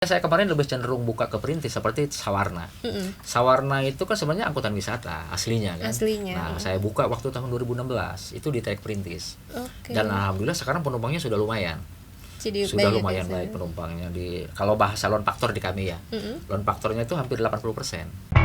Saya kemarin lebih cenderung buka ke perintis seperti Sawarna. Sawarna itu kan sebenarnya angkutan wisata aslinya kan. Nah, saya buka waktu tahun 2016 itu di trayek perintis. Dan alhamdulillah sekarang penumpangnya sudah lumayan. Jadi sudah lumayan baik penumpangnya kalau bahasa load factor di kami ya. Load factornya itu hampir 80%.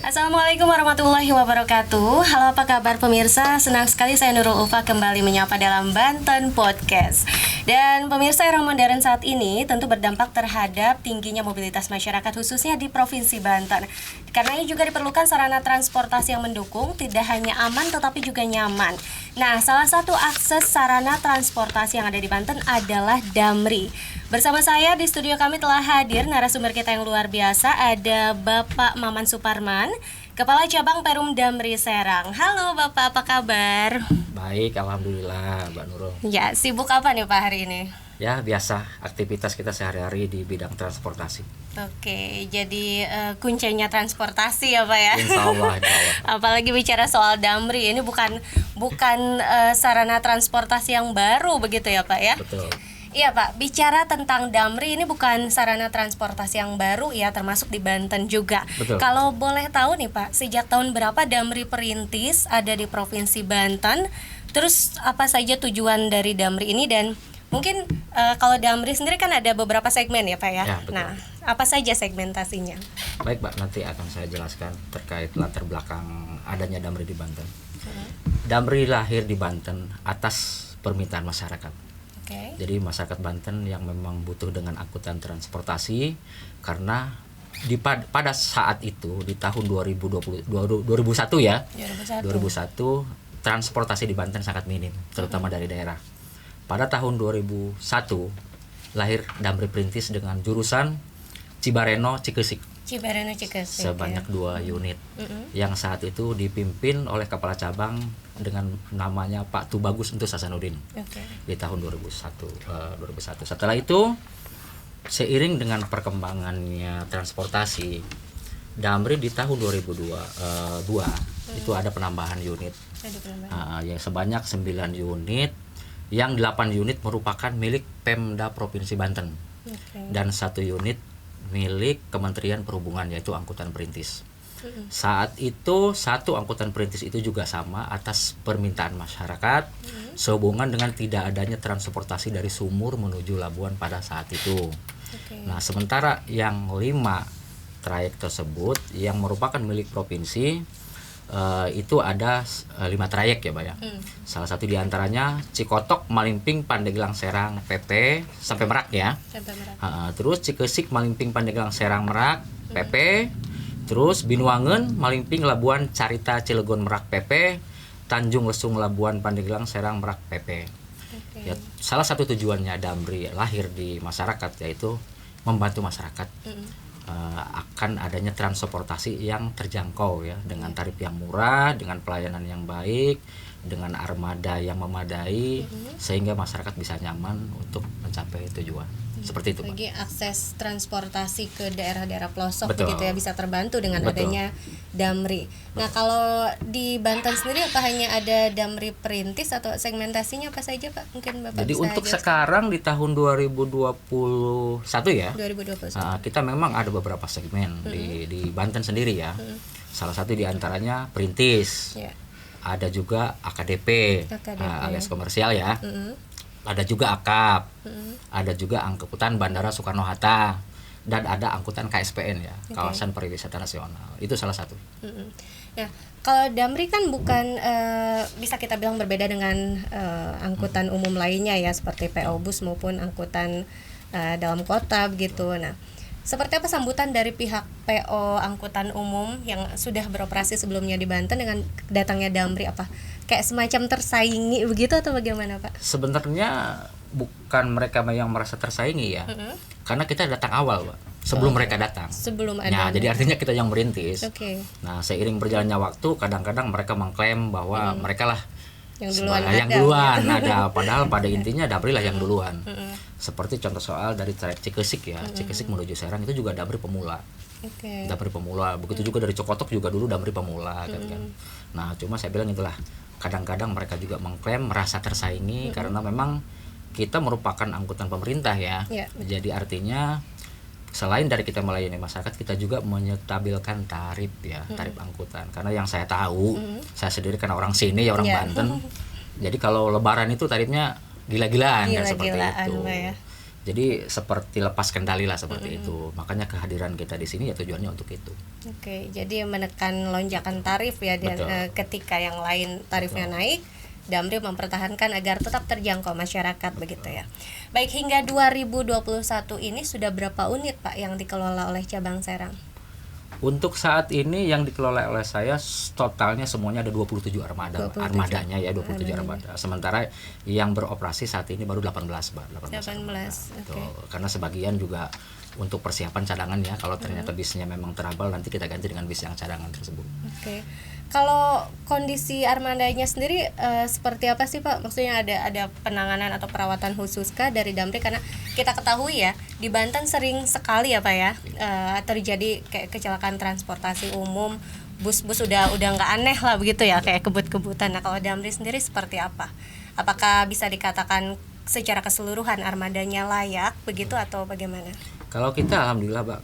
Assalamualaikum warahmatullahi wabarakatuh. Halo, apa kabar pemirsa? Senang sekali saya Nurul Ufa kembali menyapa dalam Banten Podcast. Dan pemirsa, era modern saat ini tentu berdampak terhadap tingginya mobilitas masyarakat khususnya di Provinsi Banten. Karena ini juga diperlukan sarana transportasi yang mendukung, tidak hanya aman tetapi juga nyaman. Nah, salah satu akses sarana transportasi yang ada di Banten adalah Damri. Bersama saya di studio kami telah hadir narasumber kita yang luar biasa. Ada Bapak Maman Suparman, Kepala Cabang Perum Damri Serang. Halo Bapak, apa kabar? Baik, alhamdulillah Mbak Nurul. Ya, sibuk apa nih Pak hari ini? Ya, biasa aktivitas kita sehari-hari di bidang transportasi. Oke, jadi kuncinya transportasi ya Pak ya? Insya Allah. Apalagi bicara soal Damri, ini bukan sarana transportasi yang baru begitu ya Pak ya? Betul. Iya Pak, bicara tentang Damri ini bukan sarana transportasi yang baru ya, termasuk di Banten juga. Betul. Kalau boleh tahu nih Pak, sejak tahun berapa Damri perintis ada di Provinsi Banten? Terus apa saja tujuan dari Damri ini, dan mungkin kalau Damri sendiri kan ada beberapa segmen ya Pak ya? Ya, betul. Nah, apa saja segmentasinya? Baik Mbak, nanti akan saya jelaskan terkait latar belakang adanya Damri di Banten. Damri lahir di Banten atas permintaan masyarakat. Jadi masyarakat Banten yang memang butuh dengan angkutan transportasi, karena pada saat itu di tahun 2001 ya. 2001 transportasi di Banten sangat minim, terutama dari daerah. Pada tahun 2001 lahir Damri Perintis dengan jurusan Cibareno Cikesik. Sebanyak 2 unit yang saat itu dipimpin oleh kepala cabang dengan namanya Pak Tubagus Entus Hasanuddin di tahun 2001. Setelah itu, seiring dengan perkembangannya transportasi, Damri di tahun 2002 itu ada penambahan unit yang sebanyak 9 unit, yang 8 unit merupakan milik Pemda Provinsi Banten dan 1 unit milik Kementerian Perhubungan, yaitu angkutan perintis. Saat itu 1 angkutan perintis itu juga sama atas permintaan masyarakat sehubungan dengan tidak adanya transportasi dari Sumur menuju Labuan pada saat itu. Nah, sementara yang 5 trayek tersebut yang merupakan milik provinsi, itu ada 5 trayek ya Pak ya. Salah satu diantaranya Cikotok, Malimping, Pandeglang, Serang, PP sampai Merak ya. Terus Cikesik, Malimping, Pandeglang, Serang, Merak, PP. Terus Binuangen, Malimping, Labuan, Carita, Cilegon, Merak, PP. Tanjung Lesung, Labuan, Pandeglang, Serang, Merak, PP. Ya, salah satu tujuannya Damri lahir di masyarakat yaitu membantu masyarakat akan adanya transportasi yang terjangkau ya, dengan tarif yang murah, dengan pelayanan yang baik, dengan armada yang memadai, sehingga masyarakat bisa nyaman untuk mencapai tujuan. Seperti itu, Pak. Bagi akses transportasi ke daerah-daerah pelosok. Betul. Begitu ya, bisa terbantu dengan Betul. adanya Damri. Nah, kalau di Banten sendiri apa hanya ada Damri perintis atau segmentasinya apa saja Pak? Mungkin Bapak Jadi bisa untuk jelaskan. sekarang di tahun 2021 ya, 2021. kita memang ada beberapa segmen di Banten sendiri ya. Salah satu diantaranya perintis. Ya. Ada juga AKDP, alias komersial ya. Ada juga AKAP, ada juga angkutan Bandara Soekarno-Hatta, dan ada angkutan KSPN ya, Kawasan Pariwisata Nasional. Itu salah satu. Nah, kalau Damri kan bukan bisa kita bilang berbeda dengan angkutan umum lainnya ya, seperti PO Bus maupun angkutan dalam kota begitu. Nah, seperti apa sambutan dari pihak PO angkutan umum yang sudah beroperasi sebelumnya di Banten dengan datangnya Damri? Apa kayak semacam tersaingi begitu atau bagaimana Pak? Sebenarnya bukan mereka yang merasa tersaingi ya, karena kita datang awal Pak, sebelum mereka datang. Sebelum Nah, ada. jadi artinya kita yang merintis. Nah, seiring berjalannya waktu, kadang-kadang mereka mengklaim bahwa mereka lah yang duluan ada, padahal pada intinya Damri lah yang duluan. Seperti contoh soal dari trayek Cikesik ya, Cikesik menuju Serang itu juga Damri pemula. Damri pemula. Begitu juga dari Cikotok juga dulu Damri pemula kan. Nah, cuma saya bilang itulah, kadang-kadang mereka juga mengklaim merasa tersaingi karena memang kita merupakan angkutan pemerintah ya. Jadi artinya selain dari kita melayani masyarakat, kita juga menyetabilkan tarif ya, tarif angkutan. Karena yang saya tahu, saya sendiri kan orang sini ya, orang Banten. Jadi kalau lebaran itu tarifnya gila-gilaan kan seperti itu. Ya. Jadi seperti lepas kendali lah seperti itu. Makanya kehadiran kita di sini ya tujuannya untuk itu. Oke, jadi menekan lonjakan tarif ya, dan ketika yang lain tarifnya naik, Damri mempertahankan agar tetap terjangkau masyarakat begitu ya. Baik, hingga 2021 ini sudah berapa unit Pak yang dikelola oleh cabang Serang? Untuk saat ini yang dikelola oleh saya totalnya semuanya ada 27 armada. 27. Armadanya ya 27 armada. Sementara yang beroperasi saat ini baru 18, Mbak. 18. Okay. Karena sebagian juga untuk persiapan cadangan ya. Kalau ternyata bisnya memang terabal, nanti kita ganti dengan bis yang cadangan tersebut. Oke. Kalau kondisi armadanya sendiri seperti apa sih Pak? Maksudnya ada penanganan atau perawatan khusus kah dari Damri? Karena kita ketahui ya di Banten sering sekali ya Pak ya terjadi kayak kecelakaan transportasi umum, bus-bus udah nggak aneh lah begitu ya, kayak kebut-kebutan. Nah kalau Damri sendiri seperti apa? Apakah bisa dikatakan secara keseluruhan armadanya layak begitu atau bagaimana? Kalau kita alhamdulillah Pak,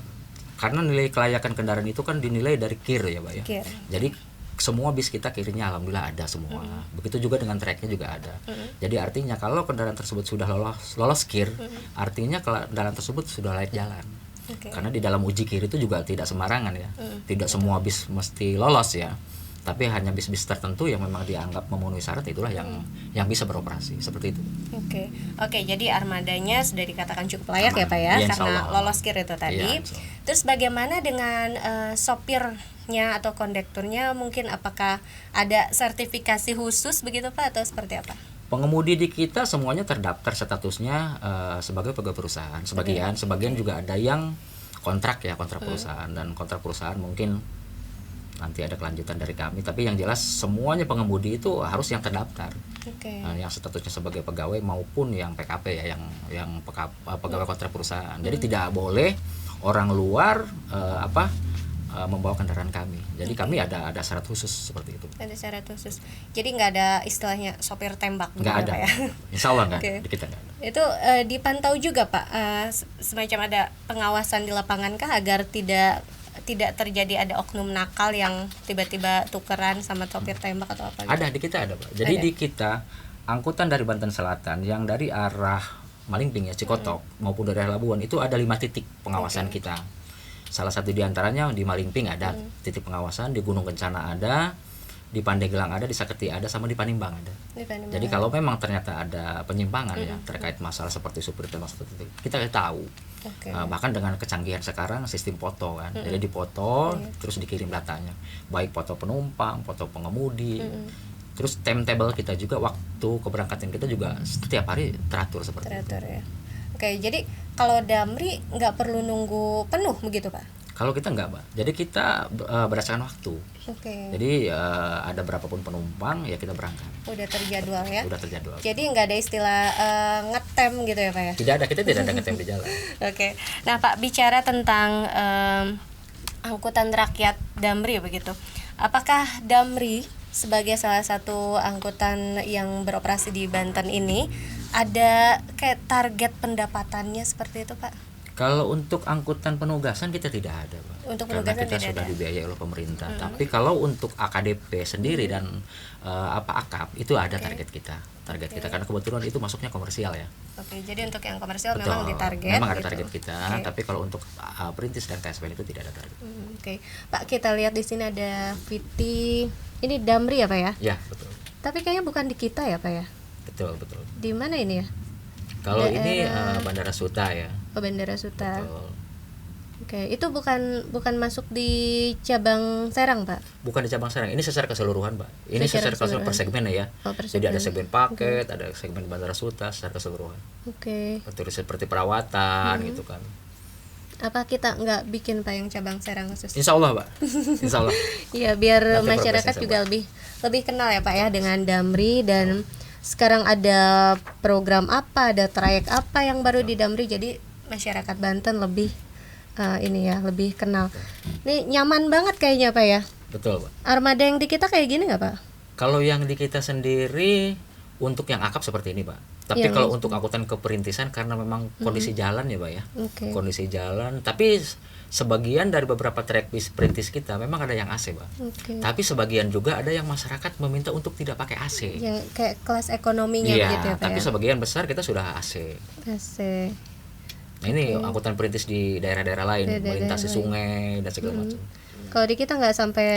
karena nilai kelayakan kendaraan itu kan dinilai dari KIR ya Pak ya. KIR. Jadi semua bis kita kirnya alhamdulillah ada semua. Begitu juga dengan tracknya juga ada. Jadi artinya kalau kendaraan tersebut sudah lolos KIR, artinya kendaraan tersebut sudah layak jalan. Karena di dalam uji KIR itu juga tidak sembarangan ya. Tidak semua bis mesti lolos ya. Tapi hanya bis-bis tertentu yang memang dianggap memenuhi syarat, itulah yang bisa beroperasi seperti itu. Oke, jadi armadanya sudah dikatakan cukup layak ya Pak ya, karena lolos KIR itu tadi. Terus bagaimana dengan sopirnya atau kondekturnya, mungkin apakah ada sertifikasi khusus begitu Pak atau seperti apa? Pengemudi di kita semuanya terdaftar statusnya sebagai pegawai perusahaan. Sebagian juga ada yang kontrak perusahaan, dan kontrak perusahaan mungkin nanti ada kelanjutan dari kami, tapi yang jelas semuanya pengemudi itu harus yang terdaftar. Yang statusnya sebagai pegawai maupun yang PKP ya, yang pegawai kontrak perusahaan. Jadi tidak boleh orang luar membawa kendaraan kami. Jadi kami ada syarat khusus seperti itu. Ada syarat khusus. Jadi nggak ada istilahnya sopir tembak. Nggak ada. Ya? Insya Allah nggak. Di kita nggak ada. Itu dipantau juga Pak, semacam ada pengawasan di lapangan kah agar tidak terjadi ada oknum nakal yang tiba-tiba tukeran sama sopir tembak atau apa gitu? Ada, di kita ada Pak. Jadi di kita angkutan dari Banten Selatan yang dari arah Malingping ya, Cikotok maupun dari arah Labuan itu ada 5 titik pengawasan kita. Salah satu diantaranya di Malingping ada titik pengawasan, di Gunung Kencana ada, di Pandeglang ada, di Saketi ada, sama di Panimbang ada. Jadi kalau memang ternyata ada penyimpangan ya terkait masalah seperti supir tembak seperti itu, kita tahu. Bahkan dengan kecanggihan sekarang sistem foto kan, jadi dipoto terus dikirim datanya, baik foto penumpang, foto pengemudi, terus timetable kita juga, waktu keberangkatan kita juga setiap hari teratur seperti itu. Ya. Jadi kalau Damri nggak perlu nunggu penuh begitu Pak? Kalau kita enggak Pak, jadi kita berdasarkan waktu. Jadi ada berapapun penumpang ya kita berangkat. Udah terjadwal ya? Udah terjadwal. Jadi nggak ada istilah ngetem gitu ya Pak ya? Tidak ada, kita tidak ada ngetem di jalan. Nah Pak, bicara tentang angkutan rakyat Damri begitu, apakah Damri sebagai salah satu angkutan yang beroperasi di Banten ini ada kayak target pendapatannya seperti itu Pak? Kalau untuk angkutan penugasan kita tidak ada Pak. Untuk karena kita sudah dibiayai oleh pemerintah. Tapi kalau untuk AKDP sendiri dan AKAP itu ada target kita. Kita karena kebetulan itu masuknya komersial ya. Jadi untuk yang komersial memang ditarget. Memang ada target kita, tapi kalau untuk perintis dan KSPN itu tidak ada target. Pak, kita lihat di sini ada Viti. Ini Damri ya Pak ya? Ya, betul. Tapi kayaknya bukan di kita ya Pak ya? Betul. Di mana ini ya? Kalau ini Bandara Suta ya. Bandara Suta. Betul. Itu bukan masuk di cabang Serang Pak? Bukan di cabang Serang, ini secara keseluruhan Pak. Ini secara keseluruhan per segmen ya. Jadi ada segmen paket, ada segmen Bandara Suta secara keseluruhan. Terus seperti perawatan gitu kan. Apa kita nggak bikin Pak yang cabang Serang khusus? Insya Allah Pak. Insya Allah. Iya, biar nanti masyarakat juga lebih kenal ya Pak ya dengan Damri. Dan sekarang ada program apa, ada trayek apa yang baru di Damri, jadi masyarakat Banten lebih lebih kenal. Ini nyaman banget kayaknya Pak ya. Betul Pak. Armada yang di kita kayak gini nggak Pak? Kalau yang di kita sendiri untuk yang akap seperti ini, Pak. Tapi kalau untuk angkutan keperintisan karena memang kondisi jalan ya, Pak ya. Kondisi jalan, tapi sebagian dari beberapa trek bis perintis kita memang ada yang AC, Pak. Tapi sebagian juga ada yang masyarakat meminta untuk tidak pakai AC. Yang kayak kelas ekonominya gitu ya, Pak. Tapi sebagian besar kita sudah AC. Nah, ini angkutan perintis di daerah-daerah lain, melintasi sungai dan segala macam. Kalau di kita nggak sampai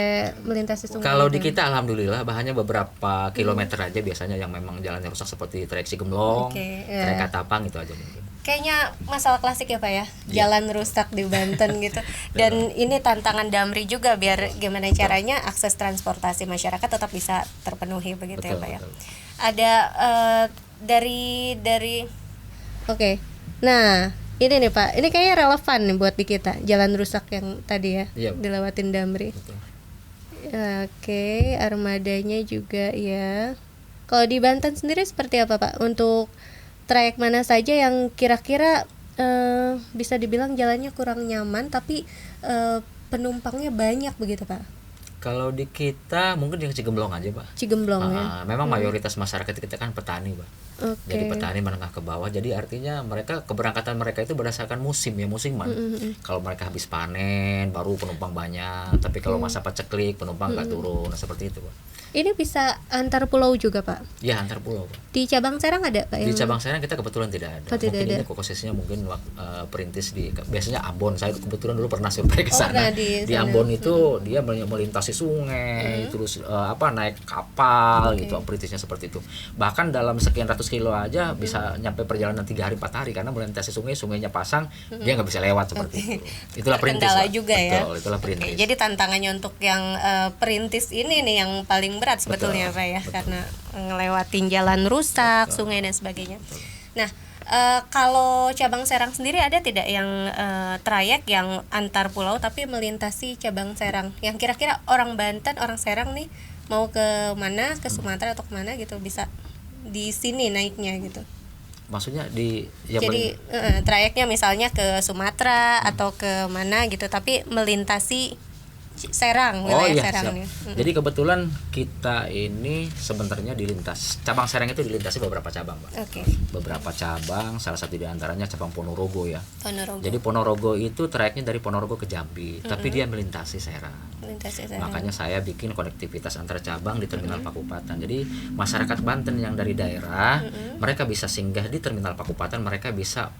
melintasi sungai. Kalau di kita alhamdulillah bahannya beberapa kilometer aja biasanya yang memang jalannya rusak seperti trek Cigemblong, trek Katapang itu aja mungkin. Kayaknya masalah klasik ya Pak ya, jalan rusak di Banten gitu. Dan ini tantangan Damri juga biar gimana caranya akses transportasi masyarakat tetap bisa terpenuhi begitu ya Pak ya. Ada dari Oke. Nah, ini nih Pak, ini kayaknya relevan nih buat di kita, jalan rusak yang tadi ya, dilewatin Damri. Oke, armadanya juga ya. Kalau di Banten sendiri seperti apa Pak? Untuk trayek mana saja yang kira-kira bisa dibilang jalannya kurang nyaman tapi penumpangnya banyak begitu Pak? Kalau di kita mungkin yang Cigemblong aja Pak. Cigemblong ya. Memang mayoritas masyarakat kita kan petani Pak. Jadi petani menengah ke bawah. Jadi artinya mereka keberangkatan mereka itu berdasarkan musim ya, musiman. Kalau mereka habis panen baru penumpang banyak. Tapi kalau masa paceklik penumpang nggak turun. Nah, seperti itu Pak. Ini bisa antar pulau juga Pak? Ya antar pulau Pak. Di Cabang Serang ada Pak? Di Cabang Serang kita kebetulan tidak ada. Mungkin ini khususnya mungkin perintis di biasanya Ambon. Saya kebetulan dulu pernah survei ke sana. Di Ambon itu dia melintasi sungai, terus naik kapal gitu. Perintisnya seperti itu. Bahkan dalam sekian ratus kilo aja bisa nyampe perjalanan 3 hari 4 hari karena melintasi sungainya pasang, dia nggak bisa lewat seperti itu. Itulah perintis. Kendala juga ya. Betul, itulah perintis. Jadi tantangannya untuk yang perintis ini nih yang paling berat sebetulnya Pak ya, karena ngelewatin jalan rusak, sungai dan sebagainya. Nah, kalau Cabang Serang sendiri ada tidak yang trayek yang antar pulau tapi melintasi Cabang Serang, yang kira-kira orang Banten, orang Serang nih mau ke mana, ke Sumatera atau kemana gitu bisa di sini naiknya gitu? Maksudnya jadi trayeknya misalnya ke Sumatera atau ke mana gitu, tapi melintasi Serang, wilayah Serang nih. Jadi kebetulan kita ini sebenarnya dilintas Cabang Serang itu dilintasi beberapa cabang, Pak. Beberapa cabang, salah satu diantaranya cabang Ponorogo ya. Jadi Ponorogo itu trayeknya dari Ponorogo ke Jambi, tapi dia melintasi Serang. Makanya saya bikin konektivitas antar cabang di Terminal Pakupatan. Jadi masyarakat Banten yang dari daerah, mereka bisa singgah di Terminal Pakupatan, mereka bisa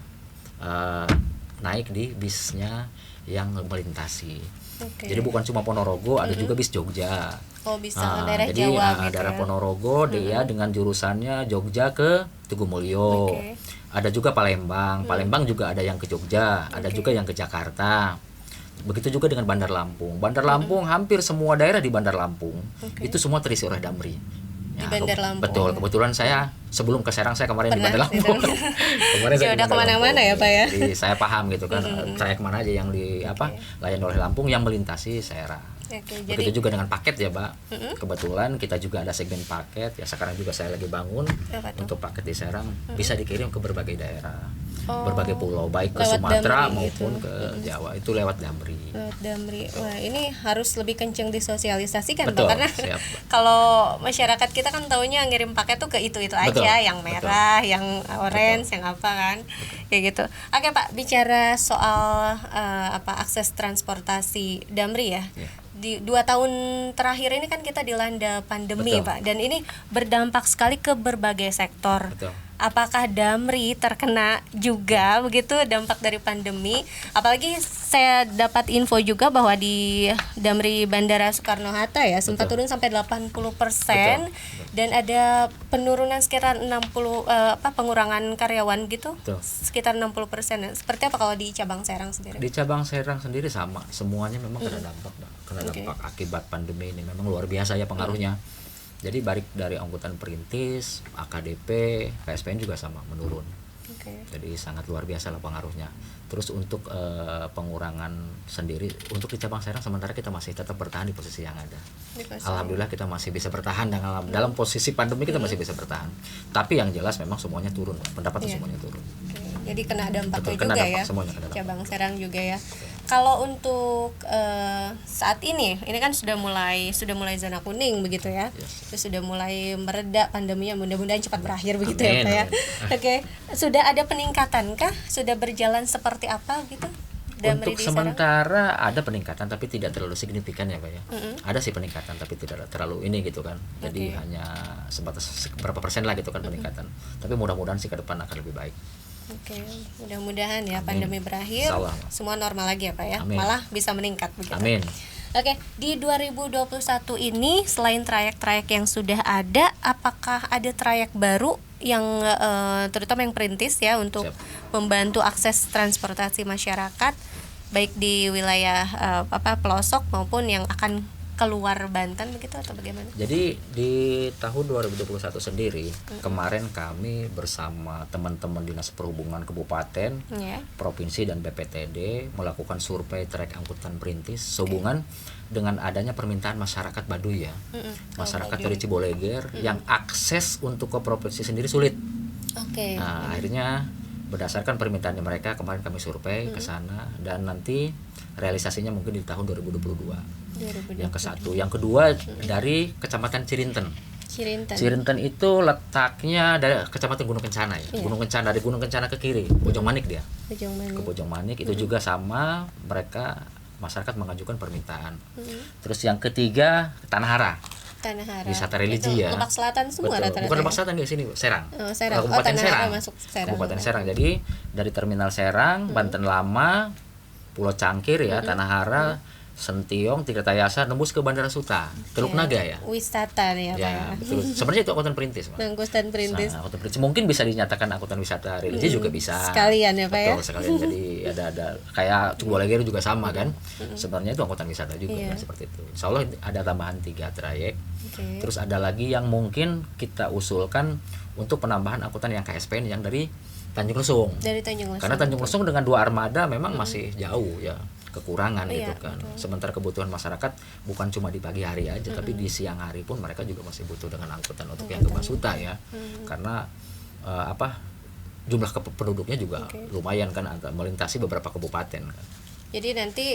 naik di bisnya yang melintasi. Jadi bukan cuma Ponorogo, ada juga bis Jogja. Bis daerah jadi Jawa gitu daerah ya. Ponorogo dia dengan jurusannya Jogja ke Tugumulyo. Ada juga Palembang. Palembang juga ada yang ke Jogja, ada juga yang ke Jakarta. Begitu juga dengan Bandar Lampung. Bandar Lampung hampir semua daerah di Bandar Lampung itu semua terisi oleh Damri. Di Bandar Lampung. Betul, kebetulan saya sebelum ke Serang saya kemarin di Bandar Lampung. Kemarin saya udah kemana-mana ya Pak ya. Jadi saya paham gitu kan trayek mana aja yang layani oleh Lampung yang melintasi Serang. Begitu juga dengan paket ya Pak. Kebetulan kita juga ada segmen paket ya, sekarang juga saya lagi bangun untuk paket di Serang bisa dikirim ke berbagai daerah, berbagai pulau, baik ke Sumatera maupun ke Jawa, itu lewat Damri. Wah, ini harus lebih kenceng disosialisasikan Pak, karena kalau masyarakat kita kan taunya ngirim paket tuh ke itu aja, yang merah, yang orange, yang apa kan, kayak gitu. Oke Pak, bicara soal akses transportasi Damri ya. Di 2 tahun terakhir ini kan kita dilanda pandemi Pak, dan ini berdampak sekali ke berbagai sektor. Apakah Damri terkena juga begitu dampak dari pandemi? Apalagi saya dapat info juga bahwa di Damri Bandara Soekarno-Hatta ya sempat turun sampai 80%, dan ada penurunan sekitar 60 pengurangan karyawan gitu. Sekitar 60%. Seperti apa kalau di Cabang Serang sendiri? Di Cabang Serang sendiri sama, semuanya memang kena dampak, Pak. Kena dampak akibat pandemi ini memang luar biasa ya pengaruhnya. Jadi baik dari angkutan perintis, AKDP, KSPN juga sama menurun. Jadi sangat luar biasa lah pengaruhnya. Terus untuk pengurangan sendiri untuk di Cabang Serang sementara kita masih tetap bertahan di posisi yang ada. Alhamdulillah kita masih bisa bertahan dalam posisi pandemi, kita masih bisa bertahan. Tapi yang jelas memang semuanya turun, pendapatan semuanya turun. Jadi kena dampaknya juga ya. Cabang Serang juga ya. kalau untuk saat ini kan sudah mulai zona kuning begitu ya. Terus sudah mulai mereda pandeminya, mudah-mudahan cepat berakhir begitu ya Pak ya. Oke. Sudah ada peningkatan kah? Sudah berjalan seperti apa gitu? Untuk sementara ada peningkatan tapi tidak terlalu signifikan ya Pak ya. Ada sih peningkatan tapi tidak terlalu ini gitu kan. Jadi hanya sebatas berapa persen lah gitu kan peningkatan. Tapi mudah-mudahan sih ke depan akan lebih baik. Oke, mudah-mudahan ya pandemi berakhir, semua normal lagi ya Pak ya. Malah bisa meningkat begitu. Amin. Oke, di 2021 ini selain trayek-trayek yang sudah ada, apakah ada trayek baru yang terutama yang perintis ya untuk membantu akses transportasi masyarakat baik di wilayah pelosok maupun yang akan keluar Banten begitu atau bagaimana? Jadi di tahun 2021 sendiri kemarin kami bersama teman-teman Dinas Perhubungan Kabupaten, Provinsi dan BPTD melakukan survei trayek angkutan perintis sehubungan dengan adanya permintaan masyarakat Baduy ya. Masyarakat dari Ciboleger yang akses untuk ke provinsi sendiri sulit. Nah, akhirnya berdasarkan permintaannya mereka kemarin kami survei ke sana dan nanti realisasinya mungkin di tahun 2022. Yang ke satu, yang kedua dari Kecamatan Cirinten. Cirinten itu letaknya dari Kecamatan Gunung Kencana ya. Gunung Kencana, dari Gunung Kencana ke kiri, Bojong Manik dia. Ke Bojong Manik itu juga sama, mereka masyarakat mengajukan permintaan. Terus yang ketiga Tanah Hara. Wisata religi ya. Lebak Selatan semua rata-rata. Bukan Lebak Selatan di sini, Serang. Serang. Kabupaten Serang. Masuk Serang. Kabupaten Serang. Jadi dari Terminal Serang, Banten Lama, Pulau Cangkir ya, Tanah Hara, Sentiong, Tirtayasa, nembus ke Bandara Suta, Teluk Naga ya. Wisata nih ya, betul. Sebenarnya itu angkutan perintis, Pak. Angkutan perintis. Nah, angkutan perintis mungkin bisa dinyatakan angkutan wisata religi juga bisa. Sekalian ya, Pak ya. Betul, sekalian. Jadi ada kayak Ciboleger juga sama kan. Sebenarnya itu angkutan wisata juga kan, seperti itu. Insya Allah ada tambahan 3 trayek. Terus ada lagi yang mungkin kita usulkan untuk penambahan angkutan yang KSPN yang dari Tanjung Lesung. Karena Tanjung Lesung dengan 2 armada memang masih jauh ya. Kekurangan gitu kan. Betul. Sementara kebutuhan masyarakat bukan cuma di pagi hari aja, tapi di siang hari pun mereka juga masih butuh dengan angkutan untuk yang ke Basuta ya. Karena jumlah penduduknya juga lumayan kan, melintasi beberapa kabupaten kan. Jadi nanti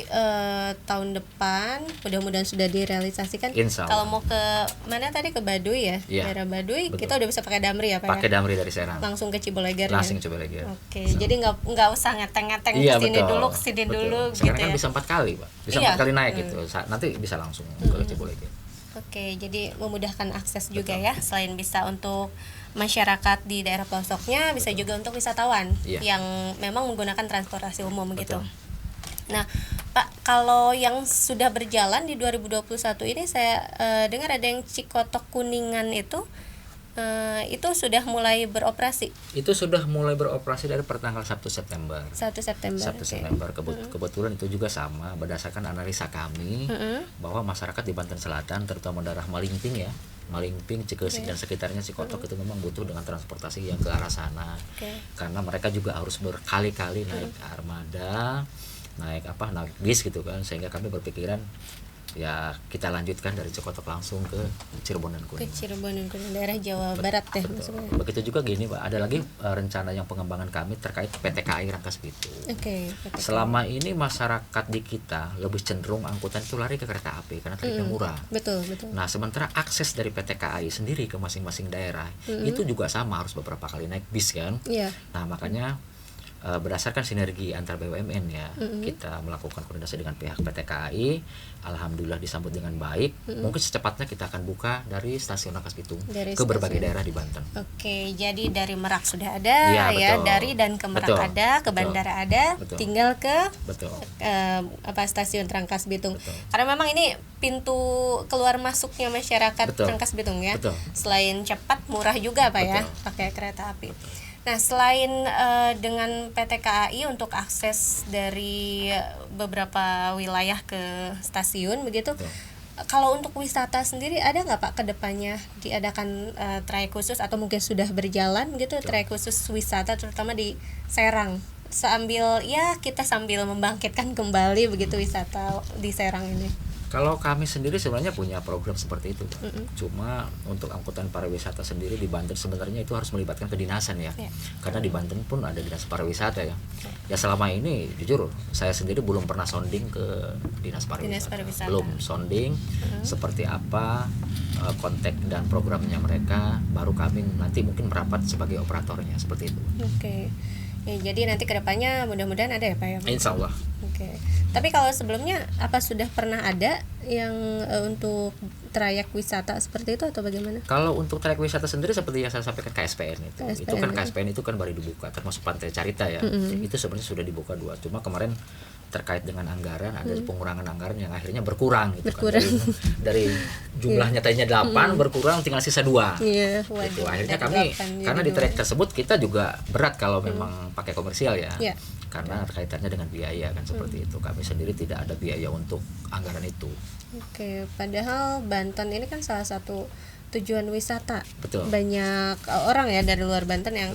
tahun depan mudah-mudahan sudah direalisasikan. Kalau mau ke mana tadi, ke Baduy ya, daerah Baduy, betul. Kita udah bisa pakai Damri ya Pak? Pakai Damri dari Serang. Langsung ke Ciboleger. Langsung Ciboleger. Jadi nggak usah ngeteng-ngeteng kesini dulu, kesini dulu. Sekarang gitu kan ya. bisa 4 kali Pak, bisa 4 kali naik gitu. Nanti bisa langsung ke Ciboleger. Jadi memudahkan akses juga ya, selain bisa untuk masyarakat di daerah pelosoknya, bisa juga untuk wisatawan yang memang menggunakan transportasi umum gitu. Nah, Pak, kalau yang sudah berjalan di 2021 ini saya dengar ada yang Cikotok Kuningan itu sudah mulai beroperasi. Itu sudah mulai beroperasi dari pertanggal 1 September. 1 September. Kebetulan itu juga sama berdasarkan analisa kami bahwa masyarakat di Banten Selatan terutama daerah Malingping ya. Malingping, Cikesik dan sekitarnya Cikotok itu memang butuh dengan transportasi yang ke arah sana. Karena mereka juga harus berkali-kali naik armada, naik bis gitu kan, sehingga kami berpikiran ya kita lanjutkan dari Cikotok langsung ke Cirebon dan Kuningan. Ke Cirebon dan Kuningan, daerah Jawa Barat ya maksudnya. Begitu juga gini Pak, ada lagi rencana yang pengembangan kami terkait PT KAI Rangkas Bitung. Selama ini masyarakat di kita lebih cenderung angkutan itu lari ke kereta api karena tarifnya murah. Betul. Nah, sementara akses dari PT KAI sendiri ke masing-masing daerah itu juga sama, harus beberapa kali naik bis kan. Nah, makanya berdasarkan sinergi antar BUMN ya, kita melakukan koordinasi dengan pihak PT KAI. Alhamdulillah disambut dengan baik. Mungkin secepatnya kita akan buka dari stasiun Rangkas Bitung ke berbagai daerah di Banten. Jadi dari Merak sudah ada ya, dari dan ke Merak ada, ke bandara ada, tinggal ke stasiun Rangkas Bitung. Karena memang ini pintu keluar masuknya masyarakat Rangkas Bitung ya. Selain cepat, murah juga Pak ya, pakai kereta api. Nah, selain dengan PT KAI untuk akses dari beberapa wilayah ke stasiun begitu, kalau untuk wisata sendiri ada nggak Pak kedepannya diadakan trayek khusus atau mungkin sudah berjalan gitu trayek khusus wisata terutama di Serang, kita sambil membangkitkan kembali begitu wisata di Serang ini? Kalau kami sendiri sebenarnya punya program seperti itu, Pak. Cuma untuk angkutan pariwisata sendiri di Banten sebenarnya itu harus melibatkan kedinasan ya. Karena di Banten pun ada dinas pariwisata ya. Ya selama ini jujur saya sendiri belum pernah sounding ke dinas pariwisata. Belum sounding seperti apa kontak dan programnya mereka, baru kami nanti mungkin merapat sebagai operatornya seperti itu. Oke. Ya, jadi nanti kedepannya mudah-mudahan ada ya Pak ya? Insya Allah. Oke. Tapi kalau sebelumnya apa sudah pernah ada yang untuk trayek wisata seperti itu atau bagaimana? Kalau untuk trayek wisata sendiri seperti yang saya sampaikan KSPN itu kan KSPN itu kan baru dibuka, termasuk Pantai Carita ya. Itu sebenarnya sudah dibuka 2. Cuma kemarin terkait dengan anggaran ada pengurangan anggaran yang akhirnya berkurang gitu kan. Dari jumlahnya tadinya 8 berkurang tinggal sisa 2. Gitu. Akhirnya kami karena di trayek tersebut kita juga berat kalau memang pakai komersial ya. Karena kaitannya dengan biaya kan seperti itu. Kami sendiri tidak ada biaya untuk anggaran itu. Oke, padahal Banten ini kan salah satu tujuan wisata. Betul. Banyak orang ya dari luar Banten yang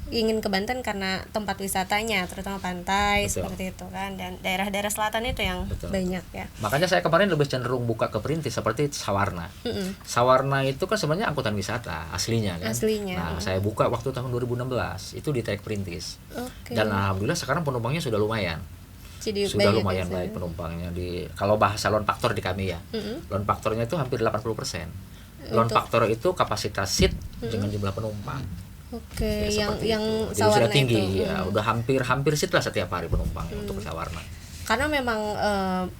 ingin ke Banten karena tempat wisatanya, terutama pantai. Betul. Seperti itu kan, dan daerah-daerah selatan itu yang betul. Banyak ya. Makanya saya kemarin lebih cenderung buka ke perintis seperti Sawarna. Sawarna itu kan sebenarnya angkutan wisata aslinya kan. Nah, saya buka waktu tahun 2016 itu di trayek perintis. Dan alhamdulillah sekarang penumpangnya sudah lumayan. Jadi sudah lumayan baik penumpangnya kalau bahasa load factor di kami ya. Load factornya itu hampir 80%. Load factor itu kapasitas seat dengan jumlah penumpang. Ya, yang Sawarna sudah tinggi itu. Ya, udah hampir seat lah setiap hari penumpang untuk Sawarna. Karena memang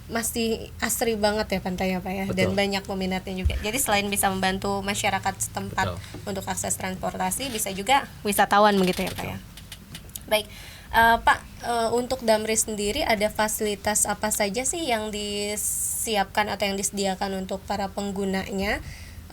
masih asri banget ya pantainya Pak ya. Betul. Dan banyak peminatnya juga. Jadi selain bisa membantu masyarakat setempat untuk akses transportasi, bisa juga wisatawan begitu ya Pak ya. Baik, Pak, untuk Damri sendiri ada fasilitas apa saja sih yang disiapkan atau yang disediakan untuk para penggunanya?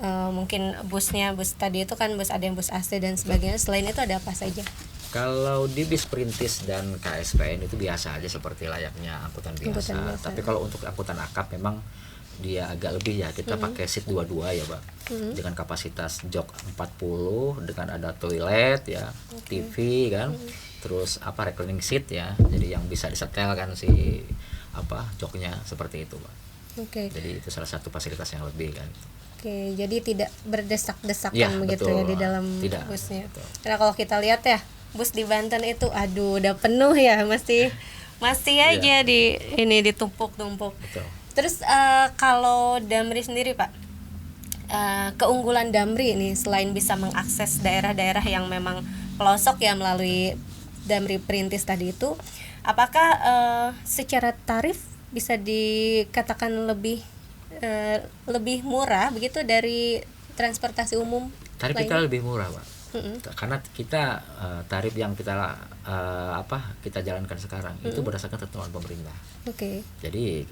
Mungkin bus tadi itu kan ada yang bus AC dan sebagainya. Selain itu ada apa saja? Kalau di bis perintis dan KSPN itu biasa aja seperti layaknya angkutan biasa. Tapi kalau untuk angkutan akap memang dia agak lebih ya. Kita pakai seat 22 ya Pak. Dengan kapasitas jok 40 dengan ada toilet ya, TV kan. Terus reclining seat ya. Jadi yang bisa disetel kan si joknya seperti itu Pak. Jadi itu salah satu fasilitas yang lebih kan. Jadi tidak berdesak-desakan begitu ya di dalam busnya. Karena kalau kita lihat ya, bus di Banten itu udah penuh ya, masih aja ditumpuk-tumpuk. Terus kalau Damri sendiri Pak, keunggulan Damri ini selain bisa mengakses daerah-daerah yang memang pelosok ya melalui Damri perintis tadi itu, apakah secara tarif bisa dikatakan lebih murah begitu dari transportasi umum? Tarif kita lebih murah Pak. Karena kita tarif yang kita jalankan sekarang itu berdasarkan ketentuan pemerintah. Jadi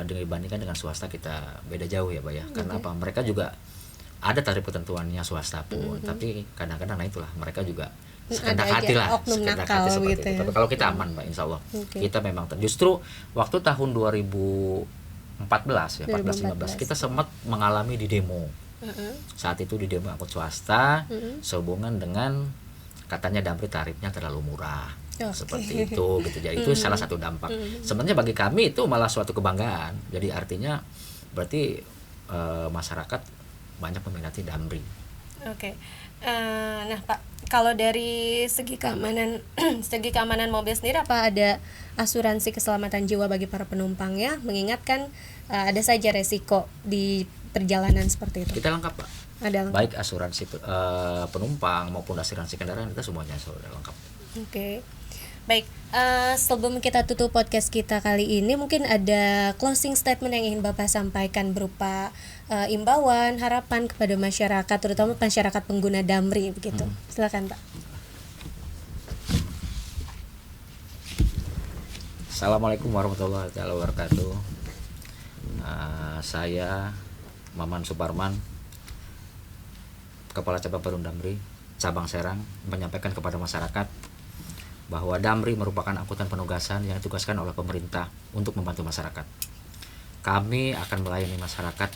dibandingkan dengan swasta kita beda jauh ya Pak ya. Karena apa? Mereka juga ada tarif ketentuannya swasta pun, tapi kadang-kadang itulah mereka juga sekedar hati seperti itu. Tapi kalau kita aman Pak, insya Allah. Kita memang justru waktu tahun 2014 kita sempat mengalami di demo. Saat itu di demo angkut swasta sehubungan dengan katanya Damri tarifnya terlalu murah. Seperti itu gitu. Jadi itu salah satu dampak. Sebenarnya bagi kami itu malah suatu kebanggaan. Jadi artinya berarti masyarakat banyak meminati Damri. Nah Pak, kalau dari segi keamanan mobil sendiri, apa ada asuransi keselamatan jiwa bagi para penumpang ya? Mengingatkan ada saja resiko di perjalanan seperti itu. Kita lengkap Pak. Ada lengkap. Baik asuransi penumpang maupun asuransi kendaraan, kita semuanya sudah lengkap. Baik, sebelum kita tutup podcast kita kali ini, mungkin ada closing statement yang ingin Bapak sampaikan berupa imbauan, harapan kepada masyarakat, terutama masyarakat pengguna Damri begitu. Silakan Pak. Assalamualaikum warahmatullahi wabarakatuh. Saya Maman Suparman, Kepala Cabang Perum Damri, Cabang Serang, menyampaikan kepada masyarakat bahwa Damri merupakan angkutan penugasan yang ditugaskan oleh pemerintah untuk membantu masyarakat. Kami akan melayani masyarakat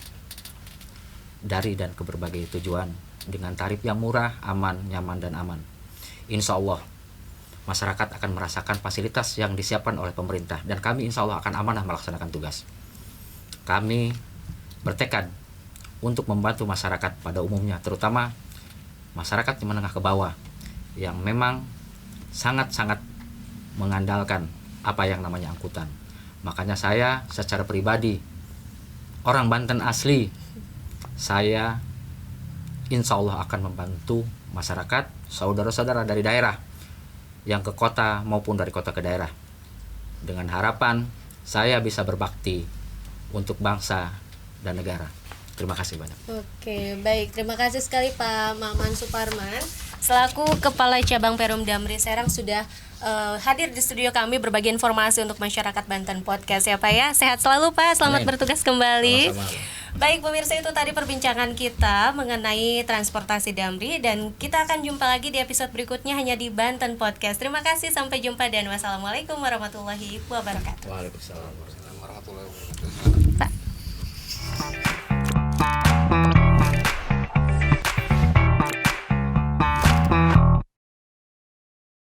dari dan ke berbagai tujuan dengan tarif yang murah, aman, nyaman, dan aman. Insya Allah masyarakat akan merasakan fasilitas yang disiapkan oleh pemerintah, dan kami insya Allah akan amanah melaksanakan tugas. kami bertekad untuk membantu masyarakat pada umumnya, terutama masyarakat yang menengah ke bawah yang memang sangat-sangat mengandalkan apa yang namanya angkutan. Makanya saya secara pribadi, orang Banten asli, saya insya Allah akan membantu masyarakat, saudara-saudara dari daerah yang ke kota maupun dari kota ke daerah, dengan harapan saya bisa berbakti untuk bangsa dan negara. Terima kasih banyak. Oke, baik. Terima kasih sekali Pak Maman Suparman selaku Kepala Cabang Perum Damri Serang sudah hadir di studio kami berbagi informasi untuk masyarakat Banten Podcast ya Pak ya. Sehat selalu Pak, selamat bertugas kembali. Sama-sama. Baik pemirsa, itu tadi perbincangan kita mengenai transportasi Damri, dan kita akan jumpa lagi di episode berikutnya hanya di Banten Podcast. Terima kasih, sampai jumpa dan wassalamualaikum warahmatullahi wabarakatuh. Waalaikumsalam warahmatullahi wabarakatuh. Pak.